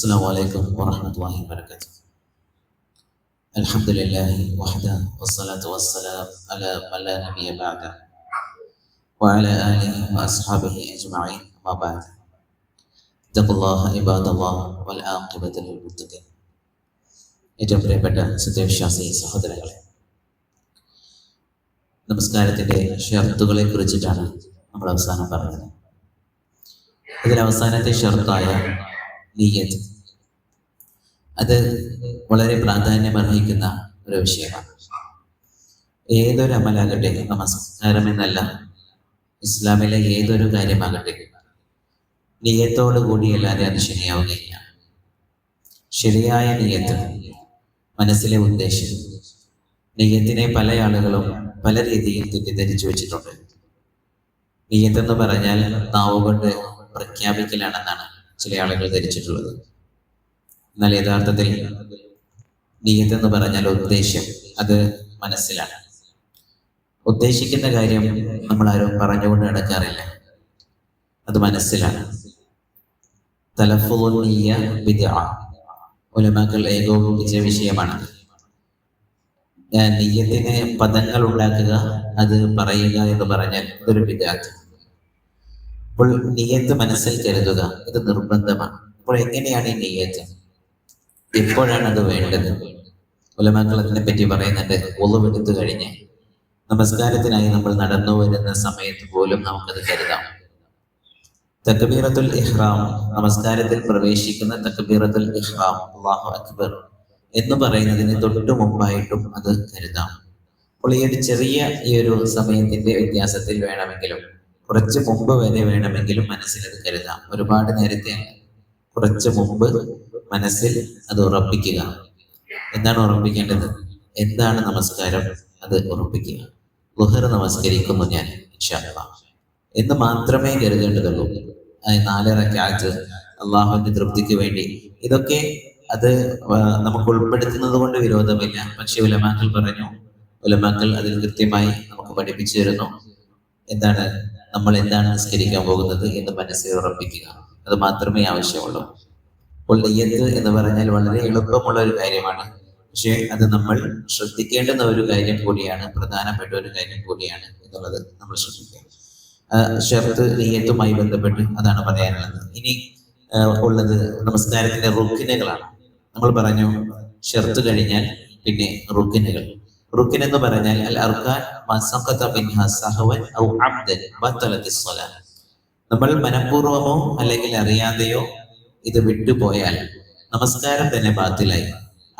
السلام عليكم ورحمة الله وبركاته. الحمد لله وحده والصلاة والسلام على من لا نبي بعده وعلى آله وأصحابه أجمعين أما بعد. اتقوا الله عباد الله والعاقبة للمتقين. ഏറ്റവും പ്രിയപ്പെട്ട സത്യവിശ്വാസി സഹോദരങ്ങളെ, നമസ്കാരത്തിൻ്റെ ഷർത്തുകളെ കുറിച്ചിട്ടാണ് നമ്മൾ അവസാനം പറഞ്ഞത്. ഇതിൽ അവസാനത്തെ ഷർത്തായ നിയ്യത്ത്, അത് വളരെ പ്രാധാന്യം അർഹിക്കുന്ന ഒരു വിഷയമാണ്. ഏതൊരു അമലാകട്ടെ, നമസ്കാരം എന്നല്ല, ഇസ്ലാമിലെ ഏതൊരു കാര്യമാകട്ടെ, നിയ്യത്തോടു കൂടിയല്ലാതെ അത് ശരിയാവുകയില്ല. ശരിയായ നിയ്യത്ത്, മനസ്സിലെ ഉദ്ദേശം. നിയ്യത്തിനെ പല ആളുകളും പല രീതിയിൽ തെറ്റിദ്ധരിച്ചു വെച്ചിട്ടുണ്ട്. നിയ്യത്തെന്ന് പറഞ്ഞാൽ നാവുകൊണ്ട് പ്രഖ്യാപിക്കലാണെന്നാണ് ചില ആളുകൾ ധരിച്ചിട്ടുള്ളത്. എന്നാൽ യഥാർത്ഥത്തിൽ നിയ്യത്ത് എന്ന് പറഞ്ഞാൽ ഉദ്ദേശ്യം, അത് മനസ്സിലാണ്. ഉദ്ദേശിക്കുന്ന കാര്യം നമ്മൾ ആരും പറഞ്ഞുകൊണ്ട് നടക്കാറില്ല, അത് മനസ്സിലാണ്. തലഫ്ഫുദുൻ നിയ്യ ബിദ്അ, ഉലമാക്കൾ ഏകോപിപ്പിച്ച വിഷയമാണ്. നിയ്യത്തിന് പദങ്ങൾ ഉണ്ടാക്കുക, അത് പറയുക എന്ന് പറഞ്ഞാൽ അതൊരു ബിദ്അത്ത്. അപ്പോൾ നിയ്യത്ത് മനസ്സിൽ കരുതുക, ഇത് നിർബന്ധമാണ്. അപ്പോൾ എങ്ങനെയാണ് ഈ നിയ്യത്ത്, എപ്പോഴാണ് അത് വേണ്ടത്? ഉലമാക്കൾ അതിനെ പറ്റി പറയുന്നുണ്ട്. ഒളുവെടുത്തു കഴിഞ്ഞ് നമസ്കാരത്തിനായി നമ്മൾ നടന്നു വരുന്ന സമയത്ത് പോലും നമുക്കത് കരുതാം. തക്ബീറത്തുൽ ഇഹ്റാം, നമസ്കാരത്തിൽ പ്രവേശിക്കുന്ന തക്ബീറത്തുൽ ഇഹ്റാം, അല്ലാഹു അക്ബർ എന്ന് പറയുന്നതിന് തൊട്ടു മുമ്പായിട്ടും അത് കരുതാം. അപ്പോൾ ഈ ഒരു ചെറിയ ഈ ഒരു സമയത്തിന്റെ വ്യത്യാസത്തിൽ വേണമെങ്കിലും, കുറച്ച് മുമ്പ് വരെ വേണമെങ്കിലും മനസ്സിൽ അത് കരുതാം. ഒരുപാട് നേരത്തെ കുറച്ച് മുമ്പ് മനസ്സിൽ അത് ഉറപ്പിക്കുക. എന്താണ് ഉറപ്പിക്കേണ്ടത്? എന്താണ് നമസ്കാരം? അത് ഉറപ്പിക്കുക. ളുഹർ നമസ്കരിക്കുന്നു ഞാൻ ഇൻഷാ അല്ലാഹ് എന്ന് മാത്രമേ കരുതേണ്ടതുള്ളൂ. 4 റക്അത്ത് അള്ളാഹുവിന്റെ തൃപ്തിക്ക് വേണ്ടി, ഇതൊക്കെ അത് നമുക്ക് ഉൾപ്പെടുത്തുന്നത് കൊണ്ട് വിരോധമില്ല. പക്ഷെ ഉലമാക്കൾ പറഞ്ഞു, ഉലമാക്കൾ അതിൽ കൃത്യമായി നമുക്ക് പഠിപ്പിച്ചു തരുന്നു. എന്താണ് നമ്മൾ എന്താണ് നിസ്കരിക്കാൻ പോകുന്നത് എന്ന് മനസ്സിൽ ഉറപ്പിക്കുക, അത് മാത്രമേ ആവശ്യമുള്ളൂ. അപ്പോൾ നിയ്യത്ത് എന്ന് പറഞ്ഞാൽ വളരെ എളുപ്പമുള്ള ഒരു കാര്യമാണ്. പക്ഷെ അത് നമ്മൾ ശ്രദ്ധിക്കേണ്ടുന്ന ഒരു കാര്യം കൂടിയാണ്, പ്രധാനപ്പെട്ട ഒരു കാര്യം കൂടിയാണ് എന്നുള്ളത് നമ്മൾ ശ്രദ്ധിക്കുക. ഷർത്ത് നിയ്യത്തുമായി ബന്ധപ്പെട്ട് അതാണ് പറയാനുള്ളത്. ഇനി ഉള്ളത് നമസ്കാരത്തിന്റെ റുക്കിനുകളാണ്. നമ്മൾ പറഞ്ഞു ഷർത്ത് കഴിഞ്ഞാൽ പിന്നെ റുക്കിനുകൾ. റുക്കിൻ എന്ന് പറഞ്ഞാൽ അൽ അർകാൻ മാ സഖത മിൻഹാ സഹവൻ ഔ അംദൻ ബതലത്തിസ് സ്വലാത്ത്. നമ്മൾ മനഃപൂർവമോ അല്ലെങ്കിൽ അറിയാതെയോ ഇത് വിട്ടുപോയാൽ നമസ്കാരം തന്നെ ബാത്തിലായി.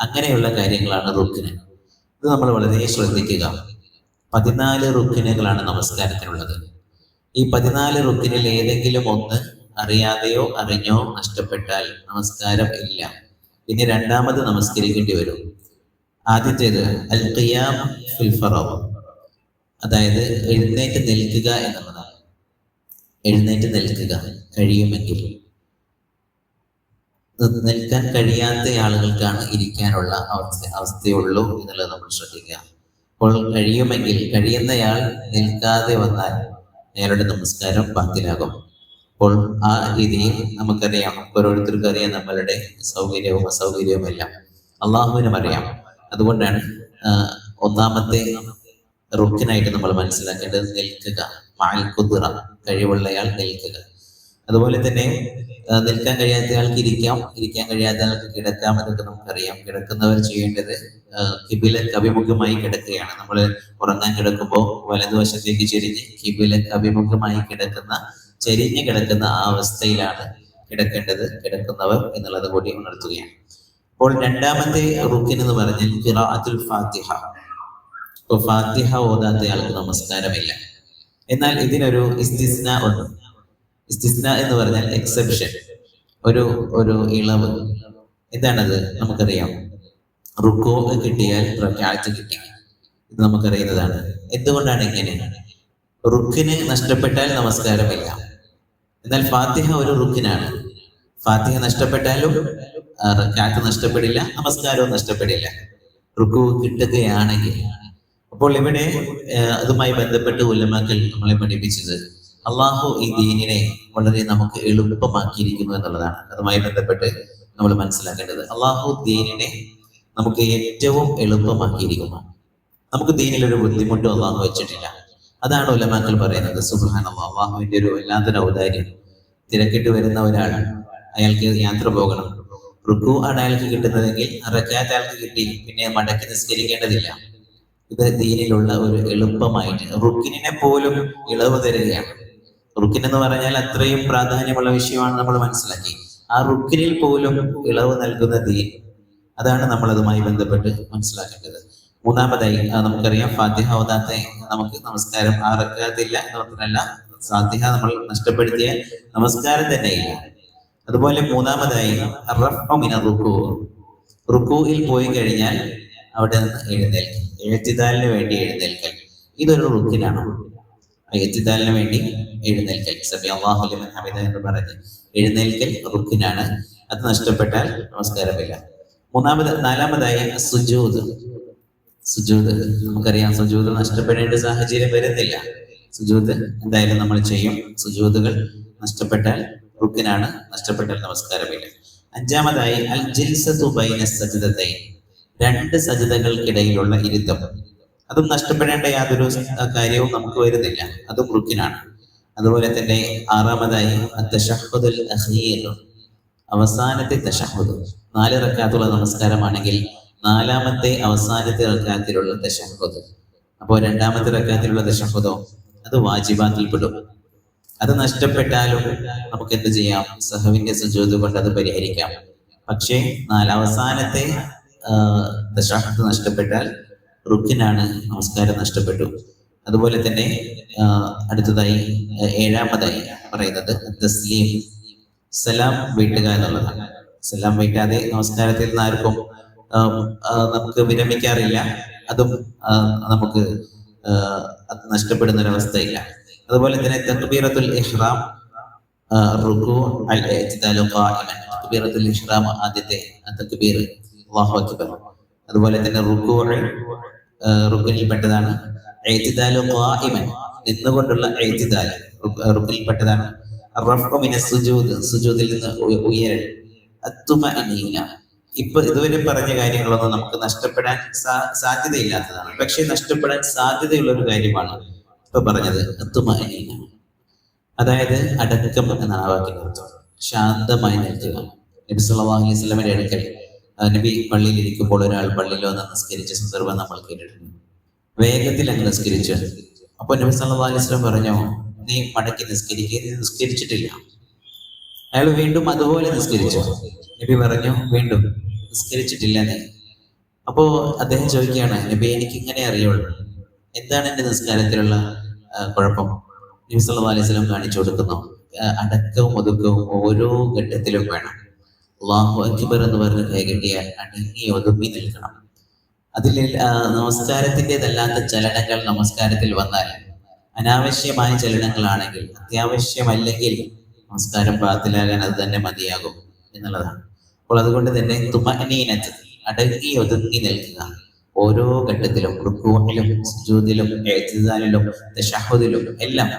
അങ്ങനെയുള്ള കാര്യങ്ങളാണ് റുക്കിന്. ഇത് നമ്മൾ വളരെ ശ്രദ്ധിക്കുക. 14 റുക്കിനുകളാണ് നമസ്കാരത്തിനുള്ളത്. ഈ 14 റുക്കിനിൽ ഏതെങ്കിലും ഒന്ന് അറിയാതെയോ അറിഞ്ഞോ നഷ്ടപ്പെട്ടാൽ നമസ്കാരം ഇല്ല. പിന്നെ രണ്ടാമത് നമസ്കരിക്കേണ്ടി വരും. ആദ്യത്തേത് അൽ ഖിയാം ഫിൽ ഫറദ്, അതായത് എഴുന്നേറ്റ് നിൽക്കുക എന്നുള്ളതാണ്. എഴുന്നേറ്റ് നിൽക്കുക കഴിയുമെങ്കിൽ. നിൽക്കാൻ കഴിയാത്ത ആളുകൾക്കാണ് ഇരിക്കാനുള്ള അവസ്ഥയുള്ളൂ എന്നുള്ളത് നമ്മൾ ശ്രദ്ധിക്കുക. അപ്പോൾ കഴിയുമെങ്കിൽ, കഴിയുന്നയാൾ നിൽക്കാതെ വന്നാൽ അയാളുടെ നമസ്കാരം ബാത്തിലാകും. അപ്പോൾ ആ രീതിയിൽ നമുക്കറിയാം, ഓരോരുത്തർക്കും അറിയാം നമ്മളുടെ സൗകര്യവും അസൗകര്യവും എല്ലാം അള്ളാഹുവിനും അറിയാം. അതുകൊണ്ടാണ് ഒന്നാമത്തെ റുക്കിനായിട്ട് നമ്മൾ മനസ്സിലാക്കേണ്ടത് നിൽക്കുക. മഅൽ ഖുദ്റ, കഴിവുള്ളയാൾ നിൽക്കുക. അതുപോലെ തന്നെ നിൽക്കാൻ കഴിയാത്ത ആൾക്ക് ഇരിക്കാം, ഇരിക്കാൻ കഴിയാത്ത ആൾക്ക് കിടക്കാം. എന്നൊക്കെ നമുക്കറിയാം. കിടക്കുന്നവർ ചെയ്യേണ്ടത് കിബിലക്ക് അഭിമുഖമായി കിടക്കുകയാണ്. നമ്മൾ ഉറങ്ങാൻ കിടക്കുമ്പോൾ വലതുവശത്തേക്ക് ചെരിഞ്ഞ് കിബിലക്ക് അഭിമുഖമായി ചെരിഞ്ഞ് കിടക്കുന്ന ആ അവസ്ഥയിലാണ് കിടക്കേണ്ടത്, കിടക്കുന്നവർ എന്നുള്ളത് കൂടി ഉണർത്തുകയാണ്. അപ്പോൾ രണ്ടാമത്തെ റുക്കിൻ എന്ന് പറഞ്ഞാൽ ഖിറാഅത്തുൽ ഫാത്തിഹ. അപ്പോൾ ഫാത്തിഹ ഓതാത്ത ആൾക്ക് നമസ്കാരമില്ല. എന്നാൽ ഇതിനൊരു ഇസ്തിസ്ന ഉണ്ട്. ഇസ്തിസ്ന എന്ന് പറഞ്ഞാൽ എക്സെപ്ഷൻ, ഒരു ഇളവ്. എന്താണത്? നമുക്കറിയാം. റുക്കൂ കിട്ടിയാൽ റക്അത്ത് കിട്ടി, ഇത് നമുക്കറിയുന്നതാണ്. എന്തുകൊണ്ടാണ് ഇങ്ങനെ? റുക്കിന് നഷ്ടപ്പെട്ടാൽ നമസ്കാരമില്ല. എന്നാൽ ഫാത്തിഹ ഒരു റുക്കിനാണ്. ഫാത്തിഹ നഷ്ടപ്പെട്ടാലും റക്അത്ത് നഷ്ടപ്പെടില്ല, നമസ്കാരവും നഷ്ടപ്പെടില്ല, റുക്കൂ കിട്ടുകയാണെങ്കിൽ. അപ്പോൾ ഇവിടെ അതുമായി ബന്ധപ്പെട്ട് ഉലമാക്കൾ നമ്മളെ പഠിപ്പിച്ചത് അള്ളാഹു ഈ ദീനിനെ വളരെ നമുക്ക് എളുപ്പമാക്കിയിരിക്കുന്നു എന്നുള്ളതാണ്. അതുമായി ബന്ധപ്പെട്ട് നമ്മൾ മനസ്സിലാക്കേണ്ടത്. അള്ളാഹു ദീനിനെ നമുക്ക് ഏറ്റവും എളുപ്പമാക്കിയിരിക്കുന്നു. നമുക്ക് ദീനിൽ ഒരു ബുദ്ധിമുട്ടും അള്ളാഹു വെച്ചിട്ടില്ല. അതാണ് ഉലമാക്കൾ പറയുന്നത്. സുബ്ഹാനല്ലാഹ്, അള്ളാഹുവിന്റെ ഒരു വല്ലാത്തൊരു ഔദാര്യം. തിരക്കിട്ട് വരുന്ന ഒരാൾ, അയാൾക്ക് യാത്ര പോകണം, റുക്കു ആണ് അയാൾക്ക് കിട്ടുന്നതെങ്കിൽ റക്അത്ത് അയാൾക്ക് കിട്ടി, പിന്നെ മടക്കി നിസ്കരിക്കേണ്ടതില്ല. ഇത് ദീനിലുള്ള ഒരു എളുപ്പമായിട്ട് റുക്കിനെ പോലും ഇളവ് തരികയാണ്. റുക്കിൻ എന്ന് പറഞ്ഞാൽ അത്രയും പ്രാധാന്യമുള്ള വിഷയമാണ്, നമ്മൾ മനസ്സിലാക്കി. ആ റുക്കിനിൽ പോലും ഇളവ് നൽകുന്ന ദീൻ, അതാണ് നമ്മൾ അതുമായി ബന്ധപ്പെട്ട് മനസ്സിലാക്കേണ്ടത്. മൂന്നാമതായി നമുക്കറിയാം, ഫാത്തിഹ ഓതാത്ത നമുക്ക് നമസ്കാരം ആ റക്അത്തില്ല എന്ന് മാത്രമല്ല, ഫാത്തിഹ നമ്മൾ നഷ്ടപ്പെടുത്തിയാൽ നമസ്കാരം തന്നെയില്ല. അതുപോലെ മൂന്നാമതായി റുക്കൂയിൽ പോയി കഴിഞ്ഞാൽ അവിടെ നിന്ന് എഴുന്നേൽക്കൽ, എഴുത്തിദാലിന് വേണ്ടി എഴുന്നേൽക്കൽ, ഇതൊരു റുക്കിനാണ്. എഴുത്തിദാലിന് വേണ്ടി എഴുന്നേൽക്കൽ, സമി അല്ലാഹു ലിമൻ ഹമിദ എന്ന് പറഞ്ഞ് എഴുന്നേൽക്കൽ റുക്കിനാണ്. അത് നഷ്ടപ്പെട്ടാൽ നമസ്കാരമില്ല. നാലാമതായി സുജൂദ്. നമുക്കറിയാം, സുജൂദ് നഷ്ടപ്പെടേണ്ട സാഹചര്യം വരുന്നില്ല. സുജൂദ് എന്തായാലും നമ്മൾ ചെയ്യും. സുജൂദുകൾ നഷ്ടപ്പെട്ടാൽ റുക്കിനാണ്, നഷ്ടപ്പെട്ടാൽ നമസ്കാരമില്ല. അഞ്ചാമതായി അൽ ജിൽസതു ബൈന സജ്ദതൈൻ, രണ്ട് സജ്ദകൾക്കിടയിലുള്ള ഇരുത്തം. അതും നഷ്ടപ്പെടേണ്ട യാതൊരു കാര്യവും നമുക്ക് വരുന്നില്ല, അതും റുക്കിനാണ്. അതുപോലെ തന്നെ ആറാമതായി അത്തശഹ്ഹുദുൽ അഖീർ, അവസാനത്തെ തശഹ്ഹുദ്. 4 റക്അത്തുള്ള നമസ്കാരമാണെങ്കിൽ നാലാമത്തെ അവസാനത്തെ റക്അത്തിലുള്ള തശഹ്ഹുദ്. അപ്പോൾ രണ്ടാമത്തെ റക്അത്തിലുള്ള തശഹ്ഹുദോ അത് വാജിബാത്തിൽപ്പെടും. അത് നഷ്ടപ്പെട്ടാലും നമുക്ക് എന്ത് ചെയ്യാം? സഹവിന്റെ സുജൂദ് കൊണ്ട് അത് പരിഹരിക്കാം. പക്ഷേ അവസാനത്തെ തശഹ്ഹുദ് നഷ്ടപ്പെട്ടാൽ റുക്കിനാണ്, നമസ്കാരം നഷ്ടപ്പെട്ടു. അതുപോലെ തന്നെ അടുത്തതായി ഏഴാമതായി പറയുന്നത് തസ്ലീം, സലാം വീട്ടുക എന്നുള്ളതാണ്. സലാം വീട്ടാതെ നമസ്കാരത്തിൽ നിന്ന് ആർക്കും നമുക്ക് വിരമിക്കാറില്ല. അതും നമുക്ക് അത് നഷ്ടപ്പെടുന്ന ഒരവസ്ഥയില്ല. അതുപോലെ തന്നെ തക്ബീറത്തുൽ ഇഹ്റാം, റുകൂ അൽ ഇഅ്തിദാലു ഖായിമൻ, തക്ബീറത്തുൽ ഇഹ്റാം ആദ്യത്തെ തക്ബീർ അല്ലാഹു അക്ബർ. അതുപോലെ തന്നെ റുക്നിൽ പെട്ടതാണ്. ഇഅ്തിദാലു ഖായിമൻ, നിന്നുകൊണ്ടുള്ള ഇഅ്തിദാൽ റുക്നിൽ പെട്ടതാണ്. റഫ്ഉ മിനസ് സുജൂദ്, സുജൂദിൽ നിന്ന് ഉയരൽ. അത്തുമഅനീന, ഇപ്പൊ ഇതുവരെ പറഞ്ഞ കാര്യങ്ങളൊന്നും നമുക്ക് നഷ്ടപ്പെടാൻ സാധ്യതയില്ലാത്തതാണ്. പക്ഷെ നഷ്ടപ്പെടാൻ സാധ്യതയുള്ള ഒരു കാര്യമാണ് ഇപ്പൊ പറഞ്ഞത്, അത്തുമഅനീന. അതായത് അടക്കം എന്നാണ് ആ വാക്കിന്റെ അർത്ഥം. ശാന്തമായി നിൽക്കുക. നബി സല്ലല്ലാഹു അലൈഹി വസല്ലമയുടെ അടുക്കൽ നബി പള്ളിയിൽ ഇരിക്കുമ്പോൾ ഒരാൾ പള്ളിയിൽ വന്ന് നിസ്കരിച്ച സന്ദർഭം നമ്മൾ കേട്ടിട്ടുണ്ട്. വേഗത്തിൽ അങ്ങ് നിസ്കരിച്ചു. അപ്പൊ നബി സല്ലല്ലാഹു അലൈഹി വസല്ലം പറഞ്ഞു, നീ മടക്കി നിസ്കരിക്കുക, നീ നിസ്കരിച്ചിട്ടില്ല. അയാൾ വീണ്ടും അതുപോലെ നിസ്കരിച്ചു. നബി പറഞ്ഞു, വീണ്ടും നിസ്കരിച്ചിട്ടില്ല നീ. അപ്പോ അദ്ദേഹം ചോദിക്കുകയാണ്, നബി എനിക്ക് ഇങ്ങനെ അറിയുള്ളൂ, എന്താണ് എന്റെ നിസ്കാരത്തിലുള്ള കുഴപ്പം? നബി സല്ലല്ലാഹു അലൈഹി വസല്ലം കാണിച്ചു കൊടുക്കുന്നു, അടക്കവും ഒതുക്കവും ഓരോ ഘട്ടത്തിലും വേണം. അല്ലാഹു അക്ബർ എന്ന് പറഞ്ഞ് കൈകെട്ടിയാൽ അടങ്ങി ഒതുങ്ങി നിൽക്കണം. അതിൽ നമസ്കാരത്തിൻ്റെതല്ലാത്ത ചലനങ്ങൾ നമസ്കാരത്തിൽ വന്നാൽ, അനാവശ്യമായ ചലനങ്ങളാണെങ്കിൽ, അത്യാവശ്യമല്ലെങ്കിൽ നമസ്കാരം ബാത്തിലാകാൻ അത് തന്നെ മതിയാകും എന്നുള്ളതാണ്. അപ്പോൾ അതുകൊണ്ട് തന്നെ തുമഅനീനത്ത്, അടങ്ങി ഒതുങ്ങി നിൽക്കുക ഓരോ ഘട്ടത്തിലും, റുക്കൂഇലും സുജൂദിലും ഇഅ്തിദാലിലും തശഹ്ഹുദിലും എല്ലാം.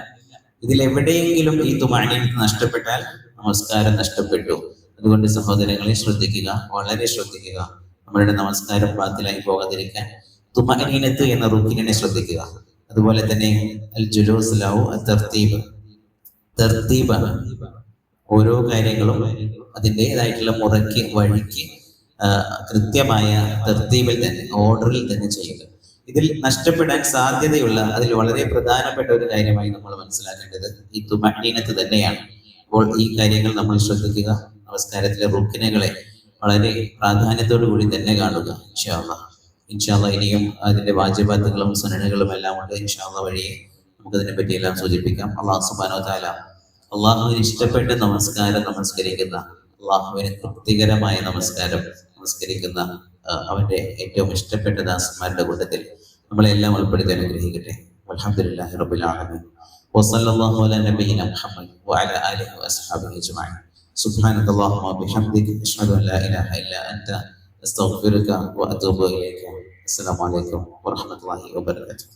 ഇതിലെവിടെയെങ്കിലും ഈ തുമഅനീനത്ത് നഷ്ടപ്പെട്ടാൽ നമസ്കാരം നഷ്ടപ്പെട്ടു. അതുകൊണ്ട് സഹോദരങ്ങളെ ശ്രദ്ധിക്കുക, വളരെ ശ്രദ്ധിക്കുക. നമ്മളുടെ നമസ്കാരം ബാത്തിലായി പോകാതിരിക്കാൻ തുമഅനീനത്ത് എന്ന റുക്നിനെ ശ്രദ്ധിക്കുക. അതുപോലെ തന്നെ അൽ ജുലൂസ് ലഹു അത്തർതീബ്, തർത്തീബാണ്. ഓരോ കാര്യങ്ങളും അതിൻ്റെതായിട്ടുള്ള മുറയ്ക്ക് വഴിക്ക് കൃത്യമായ തർത്തീബിൽ തന്നെ, ഓർഡറിൽ തന്നെ ചെയ്യുക. ഇതിൽ നഷ്ടപ്പെടാൻ സാധ്യതയുള്ള, അതിൽ വളരെ പ്രധാനപ്പെട്ട ഒരു കാര്യമായി നമ്മൾ മനസ്സിലാക്കേണ്ടത് ഈ തുമഅനീനത്ത് തന്നെയാണ്. അപ്പോൾ ഈ കാര്യങ്ങൾ നമ്മൾ ശ്രദ്ധിക്കുക. നമസ്കാരത്തിലെ റുക്നുകളെ വളരെ പ്രാധാന്യത്തോടു കൂടി തന്നെ കാണുക. ഇൻഷാ അല്ലാഹ് ഇനിയും അതിന്റെ വാജിബാത്തുകളും സുനനുകളും എല്ലാം ഉണ്ട്. ഇൻഷാ അല്ലാഹ് വഴിയെ നമുക്കതിനെ പറ്റിയെല്ലാം സൂചിപ്പിക്കാം. അല്ലാഹു സുബ്ഹാനഹു വ തആല അള്ളാഹുവിന് ഇഷ്ടപ്പെട്ട നമസ്കാരം നമസ്കരിക്കുന്ന, അള്ളാഹുവിന് തൃപ്തികരമായ നമസ്കാരം നമസ്കരിക്കുന്ന അവന്റെ ഏറ്റവും ഇഷ്ടപ്പെട്ട ദാസന്മാരുടെ കൂട്ടത്തിൽ നമ്മളെല്ലാം ഉൾപ്പെടുത്തി അനുഗ്രഹിക്കട്ടെ. അൽഹംദുലില്ലാഹി റബ്ബിൽ ആലമീൻ. വസല്ലല്ലാഹു അലാ നബിയിനാ മുഹമ്മദ് വഅലാ ആലിഹി വഅസ്ഹാബിഹി അജ്മഈൻ. സുബ്ഹാനക അല്ലാഹുമ്മ വബിഹംദിക അശ്ഹദു അൻ ലാ ഇലാഹ ഇല്ലാ അൻത അസ്തഗ്ഫിറുക വഅതൂബു ഇലൈക. അസ്സലാമു അലൈക്കും വറഹ്മത്തുള്ളാഹി വബറകാതുഹു.